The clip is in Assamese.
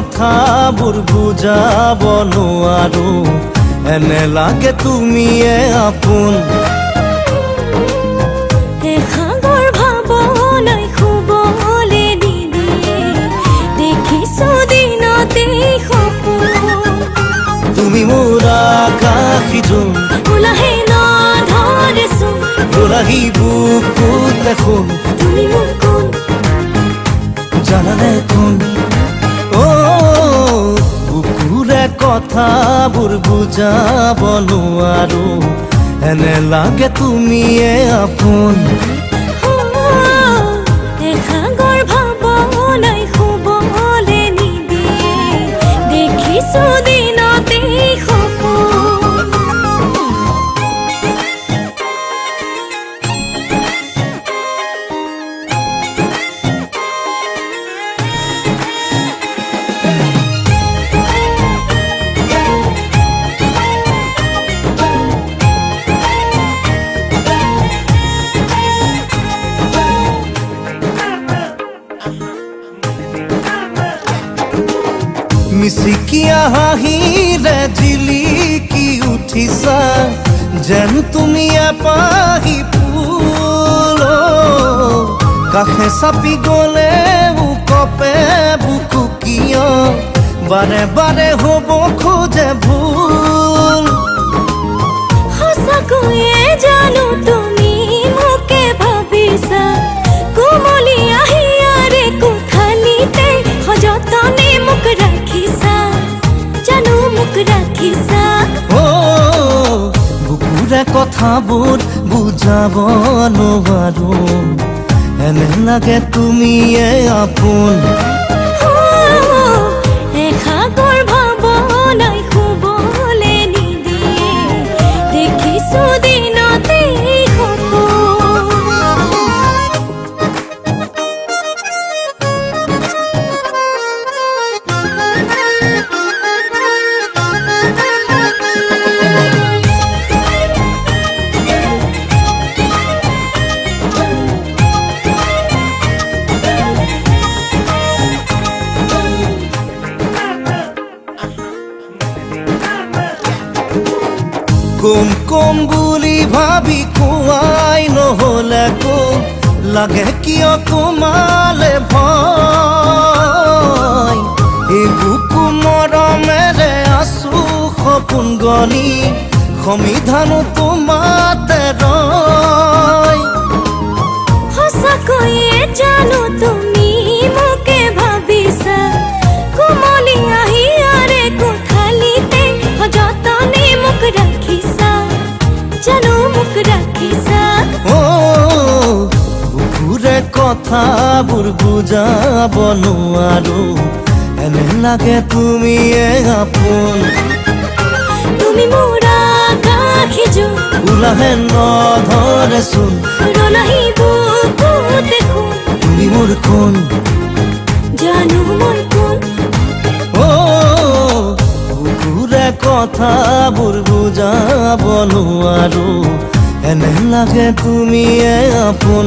কথাবোৰ বুজাব নোৱাৰো এনে লাগে তুমিয়ে আপোন এসাগৰ ভাৱনাই শুবলে নিদিয়ে দেখিছো দিনতেই সপোন তুমি মোৰ আকাশী জোন ওলাহে নধৰেচোন ওলাহি বুকুত দেখোন তুমি মোৰ কোন জানানে কোন বুকুৰে কথাবোৰ বুজাব নোৱাৰো এনে লাগে তুমিয়ে আপোন এসাগৰ ভাৱনাই শুবলে নিদিয়ে দেখিছো দিনতেই সপোন মিচিকিয়া হাঁহিৰে জিলিকি উঠিছা যেন তুমি এপাহি ফুল কাষে চাপি গলে কপে বুকু কিয় বাৰে বাৰে হ'ব খোজে ভুল সঁচাকৈয়ে জানো তুমি মোকে ভাবিছা কোমলি আহিয়াৰে কোঠালিতে সযতনে মোক ৰাখিছা জানো মোক ৰাখিছা বুকুৰে কথাবোৰ বুজাব নোৱাৰো এনে লাগে তুমিয়ে আপোন এসাগৰ ভাৱনাই শুবলে নিদিয়ে দেখিছো দিনতেই সপোন কম কম বুলি ভাবি কোৱাই নহ'লে লাগে কিয় তোমালে ভয় এই বুকু মৰমেৰে আছো সপোন গনি সমিধানো তোমাতে ৰয় সঁচাকৈয়ে জানো তুমি মোকে ভাবিছা কোমলি আহিয়াৰে কোঠালিতে সযতনে মোক ৰাখিছা জানো মোক ৰাখিছা বুকুৰে কথাবোৰ বুজাব নোৱাৰো এনে লাগে তুমিয়ে আপোন তুমি মোৰ আকাশী জোন ওলাহে নধৰেচোন ৰলাহি বুকুত দেখোন তুমি মোৰ কোন জানো মই কোন বুকুৰে কথাবোৰ বুজাব নোৱাৰো এনে লাগে তুমিয়ে আপোন